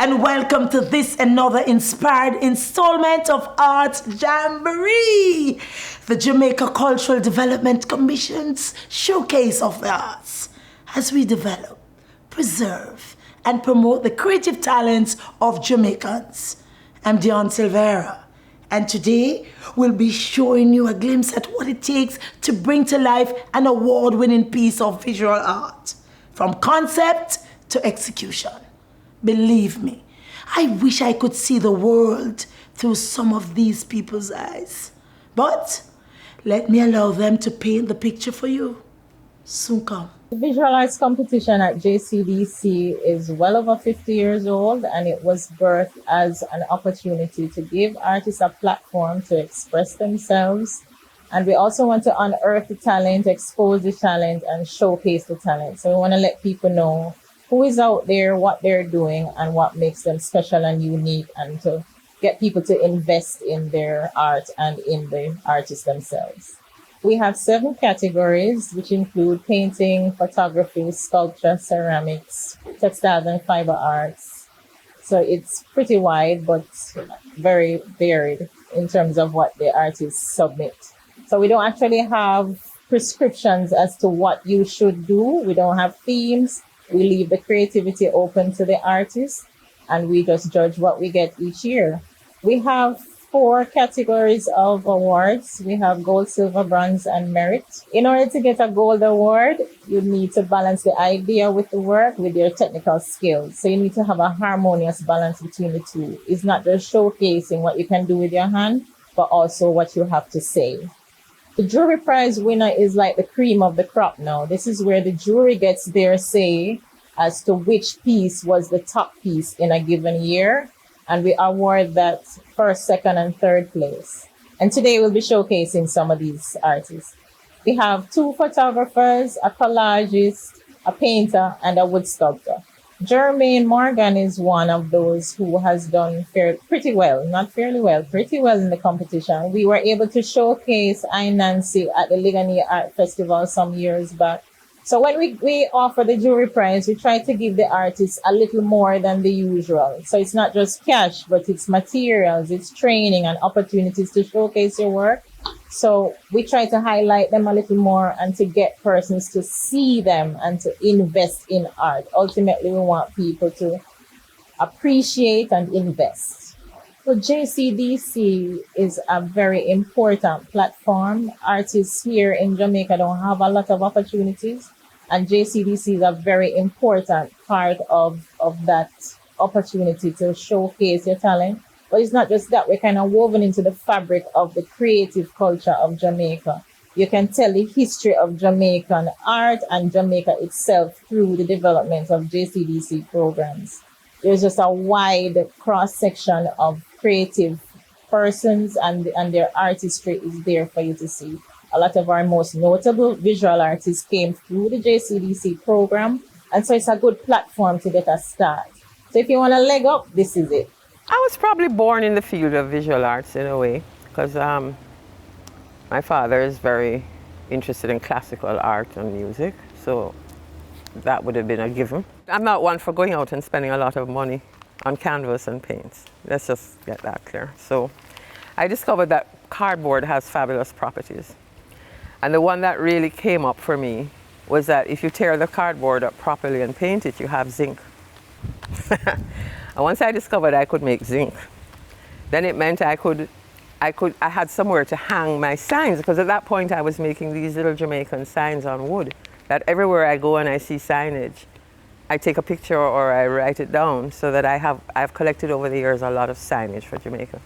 and welcome to this another inspired installment of Art Jamboree, the Jamaica Cultural Development Commission's showcase of the arts, as we develop, preserve, and promote the creative talents of Jamaicans. I'm Dion Silvera, and today we'll be showing you a glimpse at what it takes to bring to life an award-winning piece of visual art, from concept to execution. Believe me, I wish I could see the world through some of these people's eyes. But let me allow them to paint the picture for you. Soon come. The visual arts competition at JCDC is well over 50 years old, and it was birthed as an opportunity to give artists a platform to express themselves. And we also want to unearth the talent, expose the talent, and showcase the talent. So we want to let people know who is out there, what they're doing, and what makes them special and unique, and to get people to invest in their art and in the artists themselves. We have 7 categories, which include painting, photography, sculpture, ceramics, textiles, and fiber arts. So it's pretty wide, but very varied in terms of what the artists submit. So we don't actually have prescriptions as to what you should do. We don't have themes. We leave the creativity open to the artists, and we just judge what we get each year. We have 4 categories of awards. We have gold, silver, bronze, and merit. In order to get a gold award, you need to balance the idea with the work with your technical skills. So you need to have a harmonious balance between the two. It's not just showcasing what you can do with your hand, but also what you have to say. The jury prize winner is like the cream of the crop now. This is where the jury gets their say as to which piece was the top piece in a given year. And we award that first, second, and third place. And today we'll be showcasing some of these artists. We have 2 photographers, a collagist, a painter, and a wood sculptor. Jermaine Morgan is one of those who has done pretty well in the competition. We were able to showcase I Nancy at the Ligonier Art Festival some years back. So when we offer the jury prize, we try to give the artists a little more than the usual. So it's not just cash, but it's materials, it's training and opportunities to showcase your work. So we try to highlight them a little more and to get persons to see them and to invest in art. Ultimately, we want people to appreciate and invest. So JCDC is a very important platform. Artists here in Jamaica don't have a lot of opportunities, and JCDC is a very important part of that opportunity to showcase your talent. But it's not just that, we're kind of woven into the fabric of the creative culture of Jamaica. You can tell the history of Jamaican art and Jamaica itself through the development of JCDC programs. There's just a wide cross-section of creative persons, and their artistry is there for you to see. A lot of our most notable visual artists came through the JCDC program, and so it's a good platform to get a start. So if you want a leg up, this is it. I was probably born in the field of visual arts in a way, because my father is very interested in classical art and music, so that would have been a given. I'm not one for going out and spending a lot of money on canvas and paints. Let's just get that clear. So I discovered that cardboard has fabulous properties. And the one that really came up for me was that if you tear the cardboard up properly and paint it, you have zinc. And once I discovered I could make zinc, then it meant I had somewhere to hang my signs, because at that point I was making these little Jamaican signs on wood that everywhere I go and I see signage, I take a picture or I write it down, so that I've collected over the years a lot of signage for Jamaica.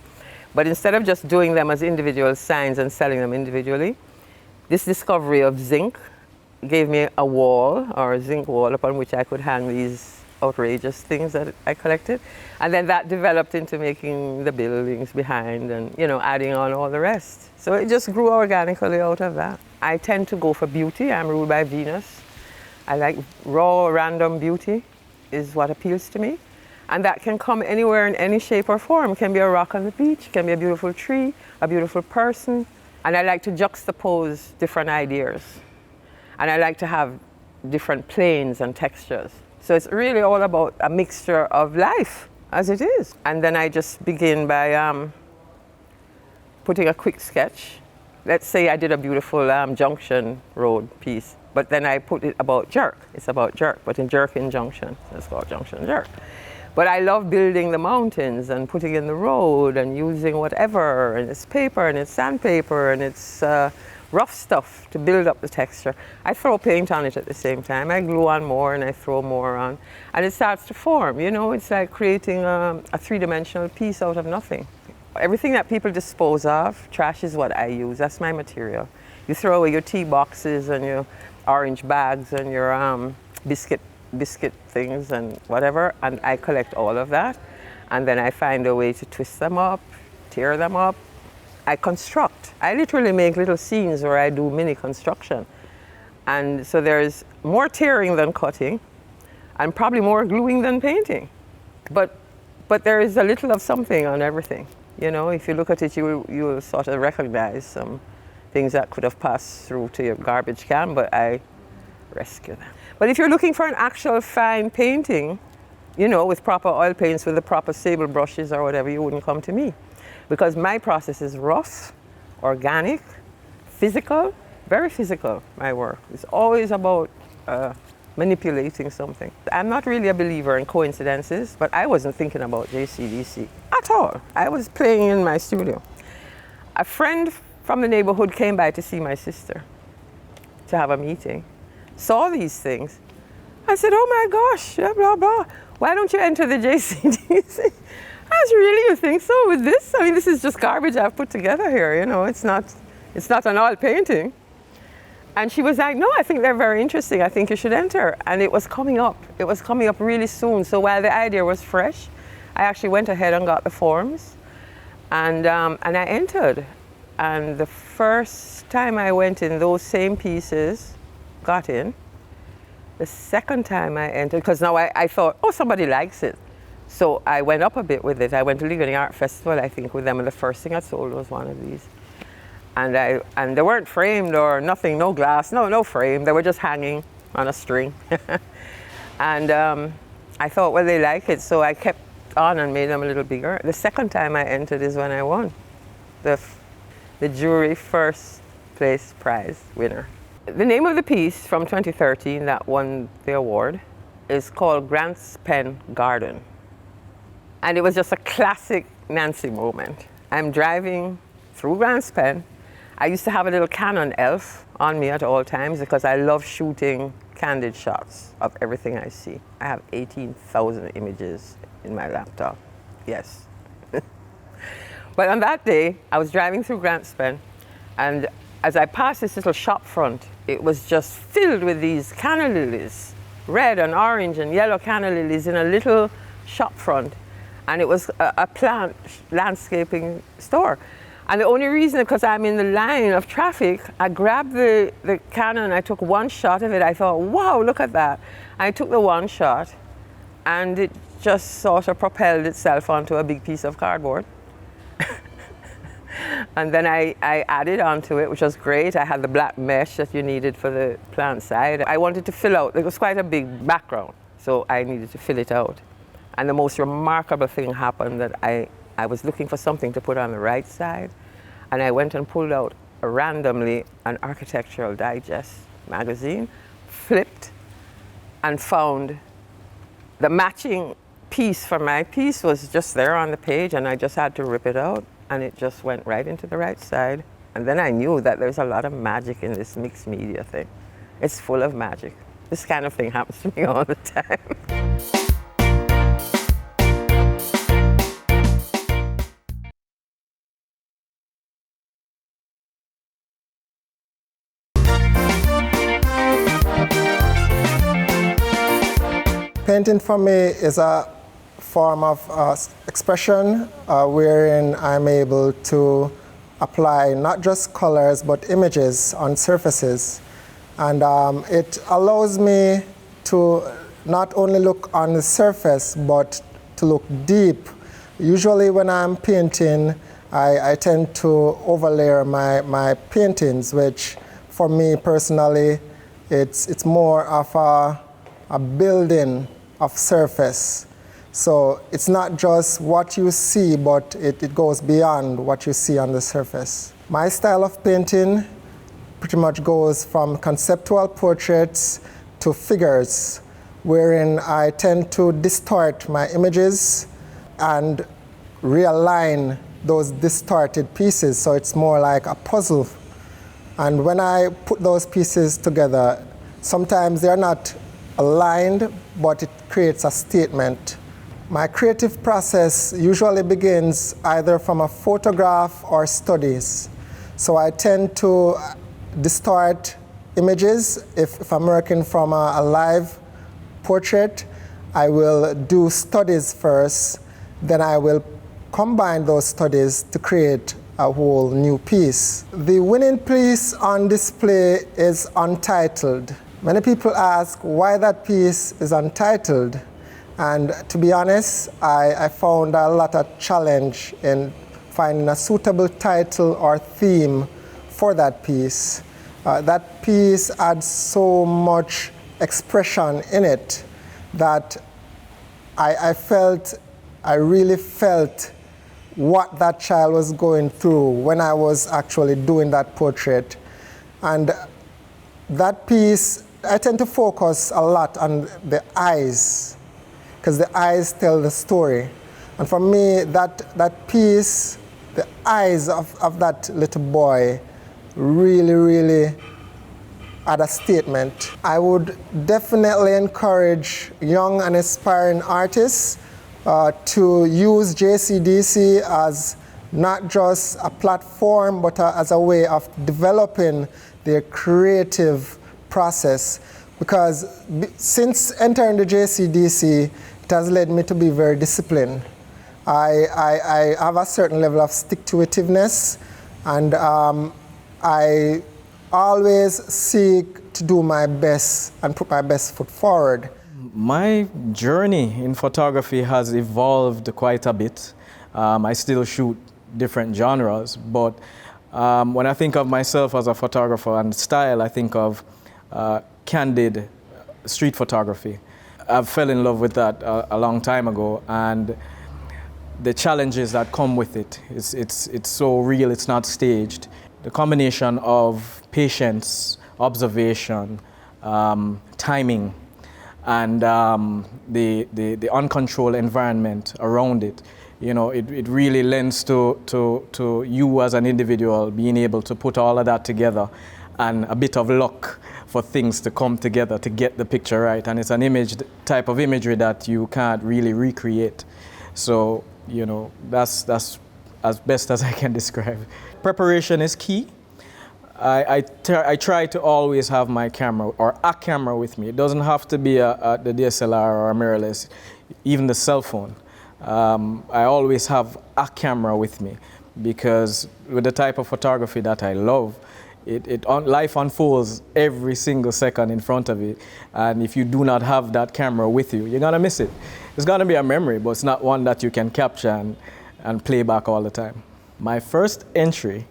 But instead of just doing them as individual signs and selling them individually, this discovery of zinc gave me a wall, or a zinc wall, upon which I could hang these outrageous things that I collected. And then that developed into making the buildings behind and, adding on all the rest. So it just grew organically out of that. I tend to go for beauty. I'm ruled by Venus. I like raw, random beauty is what appeals to me. And that can come anywhere in any shape or form. It can be a rock on the beach, it can be a beautiful tree, a beautiful person. And I like to juxtapose different ideas. And I like to have different planes and textures. So it's really all about a mixture of life. as it is. And then I just begin by putting a quick sketch. Let's say I did a beautiful junction road piece, but then I put it about jerk. It's about jerk, but in jerk in junction. So it's called junction jerk. But I love building the mountains and putting in the road and using whatever, and it's paper and it's sandpaper and it's rough stuff to build up the texture. I throw paint on it at the same time. I glue on more and I throw more on, and it starts to form. You know, it's like creating a three-dimensional piece out of nothing. Everything that people dispose of, trash is what I use. That's my material. You throw away your tea boxes and your orange bags and your biscuit things and whatever, and I collect all of that, and then I find a way to twist them up, tear them up. I construct. I literally make little scenes where I do mini construction, and so there's more tearing than cutting, and probably more gluing than painting, but there is a little of something on everything. You know, if you look at it, you'll sort of recognize some things that could have passed through to your garbage can, but I rescue them. But if you're looking for an actual fine painting, you know, with proper oil paints, with the proper sable brushes or whatever, you wouldn't come to me. Because my process is rough, organic, physical, very physical, my work. It's always about manipulating something. I'm not really a believer in coincidences, but I wasn't thinking about JCDC at all. I was playing in my studio. A friend from the neighborhood came by to see my sister, to have a meeting. Saw these things. I said, oh my gosh, blah, blah, blah. Why don't you enter the JCDC? I was, really, you think so with this? I mean, this is just garbage I've put together here, you know, it's not an oil painting. And she was like, no, I think they're very interesting. I think you should enter. And it was coming up. It was coming up really soon. So while the idea was fresh, I actually went ahead and got the forms. And I entered. And the first time I went in, those same pieces got in. The second time I entered, because now I thought, oh, somebody likes it. So I went up a bit with it. I went to Ligonier Art Festival, I think, with them, and the first thing I sold was one of these. And they weren't framed or nothing, no glass, no frame. They were just hanging on a string. And I thought, well, they like it, so I kept on and made them a little bigger. The second time I entered is when I won the jury first place prize winner. The name of the piece from 2013 that won the award is called Grant's Pen Garden. And it was just a classic Nancy moment. I'm driving through Grant's Pen. I used to have a little Canon ELPH on me at all times because I love shooting candid shots of everything I see. I have 18,000 images in my laptop, yes. But on that day, I was driving through Grant's Pen, and as I passed this little shop front, it was just filled with these canna lilies, red and orange and yellow canna lilies in a little shop front. And it was a plant landscaping store. And the only reason, because I'm in the line of traffic, I grabbed the Canon, I took one shot of it. I thought, wow, look at that. I took the one shot, and it just sort of propelled itself onto a big piece of cardboard. And then I added onto it, which was great. I had the black mesh that you needed for the plant side. I wanted to fill out, it was quite a big background, so I needed to fill it out. And the most remarkable thing happened that I was looking for something to put on the right side, and I went and pulled out randomly an Architectural Digest magazine, flipped, and found the matching piece for my piece was just there on the page, and I just had to rip it out, and it just went right into the right side. And then I knew that there's a lot of magic in this mixed media thing. It's full of magic. This kind of thing happens to me all the time. Painting for me is a form of expression wherein I'm able to apply not just colors but images on surfaces. And it allows me to not only look on the surface but to look deep. Usually when I'm painting, I tend to overlay my paintings, which for me personally, it's more of a building of surface. So it's not just what you see, but it goes beyond what you see on the surface. My style of painting pretty much goes from conceptual portraits to figures, wherein I tend to distort my images and realign those distorted pieces, so it's more like a puzzle. And when I put those pieces together, sometimes they're not aligned, but it creates a statement. My creative process usually begins either from a photograph or studies. So I tend to distort images. If I'm working from a live portrait, I will do studies first, then I will combine those studies to create a whole new piece. The winning piece on display is untitled. Many people ask why that piece is untitled, and to be honest, I found a lot of challenge in finding a suitable title or theme for that piece. That piece adds so much expression in it that I really felt what that child was going through when I was actually doing that portrait. And that piece, I tend to focus a lot on the eyes, because the eyes tell the story. And for me, that piece, the eyes of that little boy really, really had a statement. I would definitely encourage young and aspiring artists to use JCDC as not just a platform, but as a way of developing their creative process. Because since entering the JCDC, it has led me to be very disciplined. I have a certain level of stick-to-itiveness, and I always seek to do my best and put my best foot forward. My journey in photography has evolved quite a bit. I still shoot different genres, but when I think of myself as a photographer and style, I think of candid street photography. I fell in love with that a long time ago, and the challenges that come with it, it's so real, it's not staged. The combination of patience, observation, timing, and the uncontrolled environment around it, you know, it really lends to you as an individual being able to put all of that together, and a bit of luck for things to come together to get the picture right. And it's an type of imagery that you can't really recreate. So, you know, that's as best as I can describe. Preparation is key. I try to always have my camera or a camera with me. It doesn't have to be the DSLR or a mirrorless, even the cell phone. I always have a camera with me, because with the type of photography that I love, life unfolds every single second in front of it. And if you do not have that camera with you, you're gonna miss it. It's gonna be a memory, but it's not one that you can capture and play back all the time. My first entry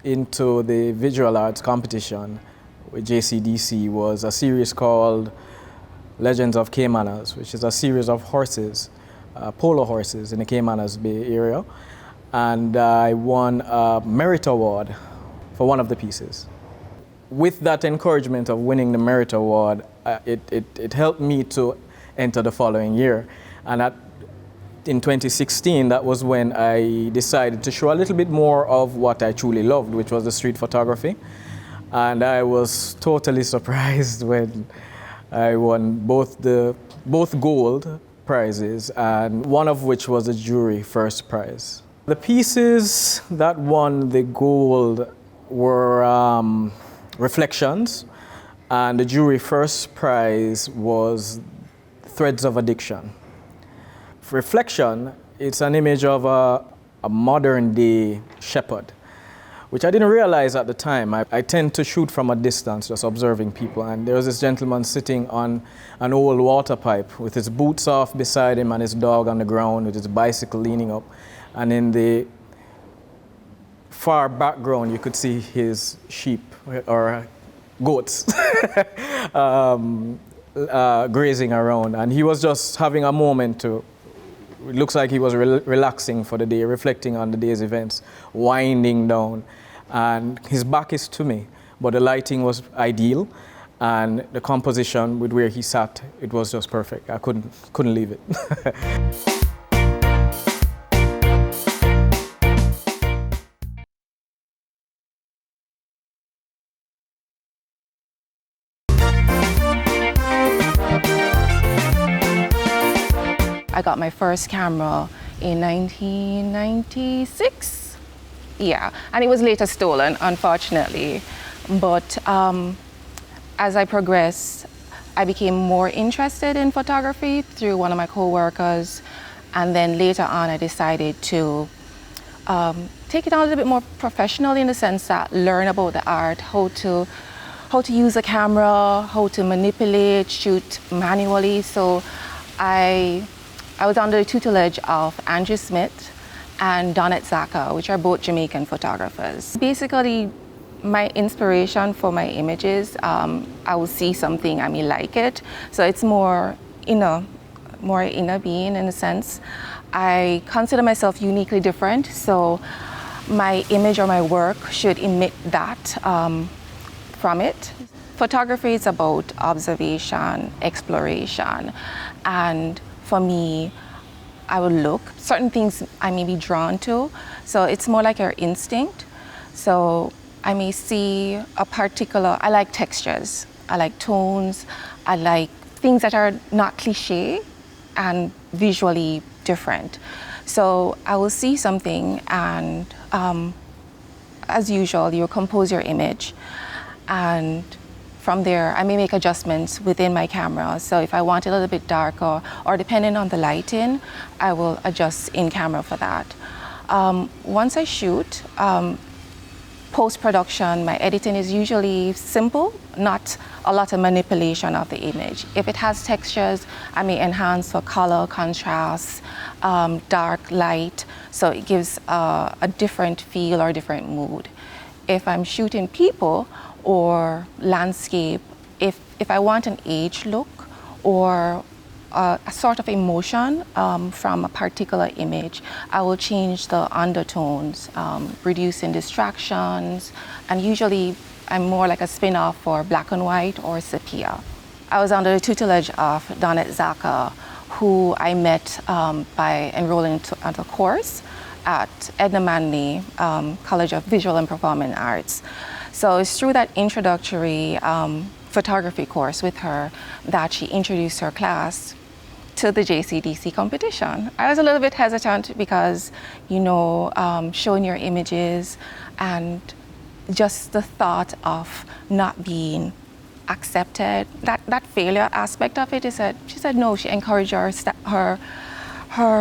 into the visual arts competition with JCDC was a series called Legends of Caymanas, which is a series of horses, polo horses in the Caymanas Bay area. And I won a merit award for one of the pieces. With that encouragement of winning the merit award, it helped me to enter the following year. And in 2016, that was when I decided to show a little bit more of what I truly loved, which was the street photography. And I was totally surprised when I won both gold prizes, and one of which was the jury first prize. The pieces that won the gold were Reflections, and the jury first prize was Threads of Addiction. Reflection, it's an image of a modern day shepherd, which I didn't realize at the time. I tend to shoot from a distance, just observing people. And there was this gentleman sitting on an old water pipe with his boots off beside him and his dog on the ground with his bicycle leaning up. And in the far background, you could see his sheep or goats. grazing around, and he was just having a moment to, it looks like he was relaxing for the day, reflecting on the day's events, winding down, and his back is to me, but the lighting was ideal, and the composition with where he sat, it was just perfect. I couldn't leave it. I got my first camera in 1996. Yeah, and it was later stolen, unfortunately. But as I progressed, I became more interested in photography through one of my co-workers. And then later on, I decided to take it on a little bit more professional, in the sense that learn about the art, how to use a camera, how to manipulate, shoot manually. So I was under the tutelage of Andrew Smith and Donette Zaka, which are both Jamaican photographers. Basically, my inspiration for my images, I will see something, I may like it. So it's more inner being, in a sense. I consider myself uniquely different, so my image or my work should emit that from it. Photography is about observation, exploration, and for me, I would look. Certain things I may be drawn to, so it's more like your instinct. So I may see a particular, I like textures, I like tones, I like things that are not cliche and visually different. So I will see something, and as usual, you compose your image, and from there, I may make adjustments within my camera. So if I want it a little bit darker, or depending on the lighting, I will adjust in camera for that. Once I shoot, post-production, my editing is usually simple, not a lot of manipulation of the image. If it has textures, I may enhance for color, contrast, dark, light, so it gives a different feel or a different mood. If I'm shooting people or landscape, if I want an age look or a sort of emotion from a particular image, I will change the undertones, reducing distractions, and usually I'm more like a spin-off for black and white or sepia. I was under the tutelage of Donette Zaka, who I met by enrolling into a course at Edna Manley College of Visual and Performing Arts. So it's through that introductory photography course with her that she introduced her class to the JCDC competition. I was a little bit hesitant because, you know, showing your images and just the thought of not being accepted, that failure aspect of it, she said no, she encouraged her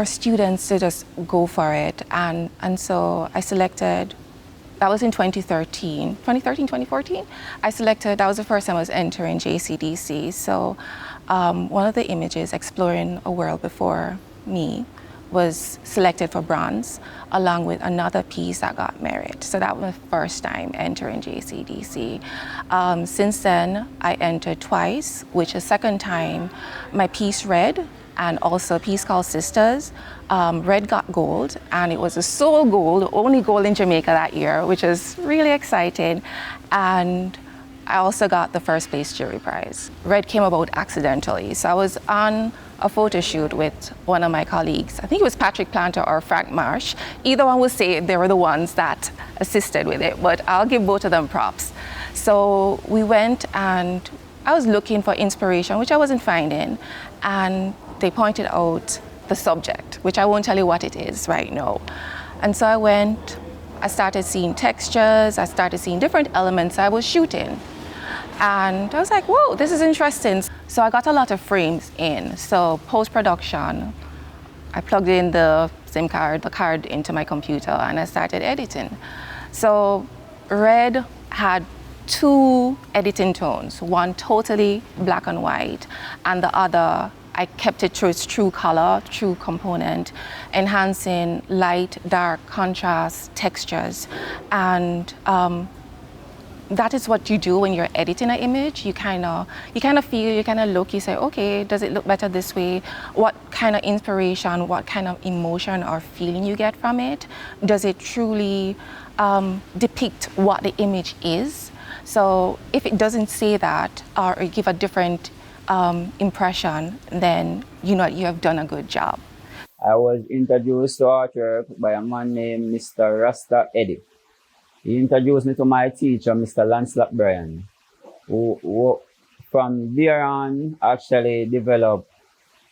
students to just go for it. And so I selected, that was in 2014. I selected, that was the first time I was entering JCDC. So one of the images, Exploring a World Before Me, was selected for bronze, along with another piece that got merit. So that was my first time entering JCDC. Since then, I entered twice, which the second time, my piece Red, and also a piece called Sisters. Red got gold, and it was a sole gold, the only gold in Jamaica that year, which is really exciting. And I also got the first place jury prize. Red came about accidentally. So I was on a photo shoot with one of my colleagues. I think it was Patrick Planter or Frank Marsh. Either one would say they were the ones that assisted with it, but I'll give both of them props. So we went, and I was looking for inspiration, which I wasn't finding. And they pointed out the subject, which I won't tell you what it is right now. And so I went, I started seeing textures, I started seeing different elements I was shooting. And I was like, whoa, this is interesting. So I got a lot of frames in. So post-production, I plugged in the SIM card, the card into my computer, and I started editing. So Red had two editing tones, one totally black and white, and the other, I kept it to its true color, true component, enhancing light, dark, contrast, textures, and that is what you do when you're editing an image. You kind of feel, you kind of look, you say, okay, does it look better this way? What kind of inspiration, what kind of emotion or feeling you get from it? Does it truly depict what the image is? So if it doesn't say that or give a different impression, then you know you have done a good job. I was introduced to artwork by a man named Mr. Rasta Eddie. He introduced me to my teacher, Mr. Lancelot Bryan, who from there on actually developed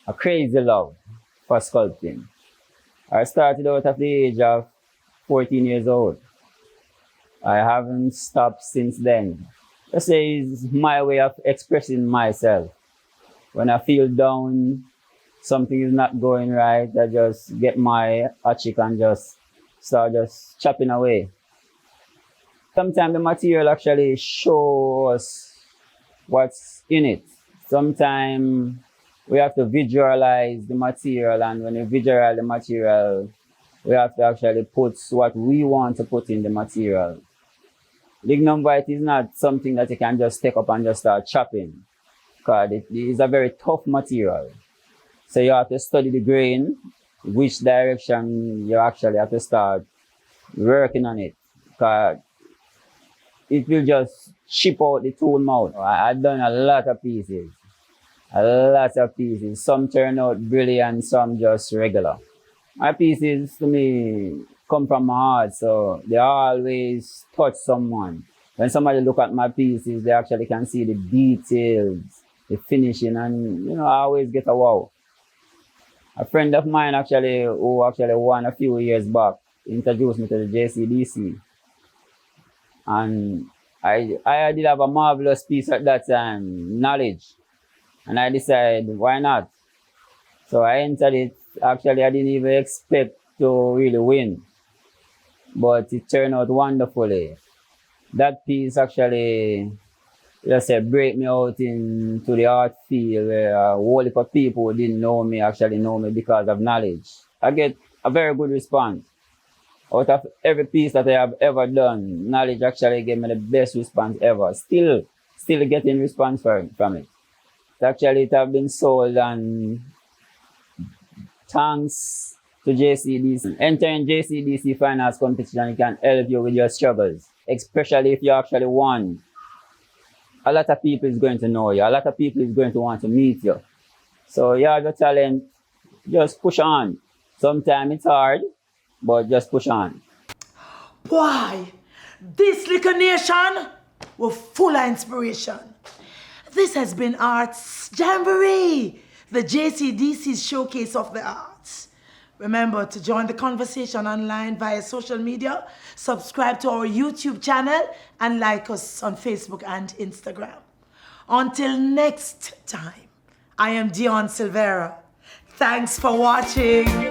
a crazy love for sculpting. I started out at the age of 14 years old. I haven't stopped since then. Let's say it's my way of expressing myself. When I feel down, something is not going right, I just get my hatchet and just start just chopping away. Sometimes the material actually shows what's in it. Sometimes we have to visualize the material, and when we visualize the material, we have to actually put what we want to put in the material. Lignum white is not something that you can just take up and just start chopping, because it is a very tough material. So you have to study the grain, which direction you actually have to start working on it, because it will just chip out the tool mouth. I've done a lot of pieces. Some turn out brilliant, some just regular. My pieces, to me, come from my heart, so they always touch someone. When somebody look at my pieces, they actually can see the details, the finishing, and I always get a wow. A friend of mine who won a few years back introduced me to the JCDC. And I did have a marvelous piece at that time, knowledge. And I decided, why not? So I entered it. Actually, I didn't even expect to really win. But it turned out wonderfully. That piece actually, let's say, break me out into the art field where a whole heap of people who didn't know me actually know me because of knowledge. I get a very good response. Out of every piece that I have ever done, knowledge actually gave me the best response ever. Still getting response from it. Actually, it has been sold, and thanks to JCDC. Entering JCDC finance competition can help you with your struggles, especially if you actually won. A lot of people is going to know you. A lot of people is going to want to meet you. So you have the talent, just push on. Sometimes it's hard, but just push on. Boy, this little nation was full of inspiration. This has been Art Jamboree, the JCDC's showcase of the arts. Remember to join the conversation online via social media, subscribe to our YouTube channel, and like us on Facebook and Instagram. Until next time, I am Dion Silvera. Thanks for watching.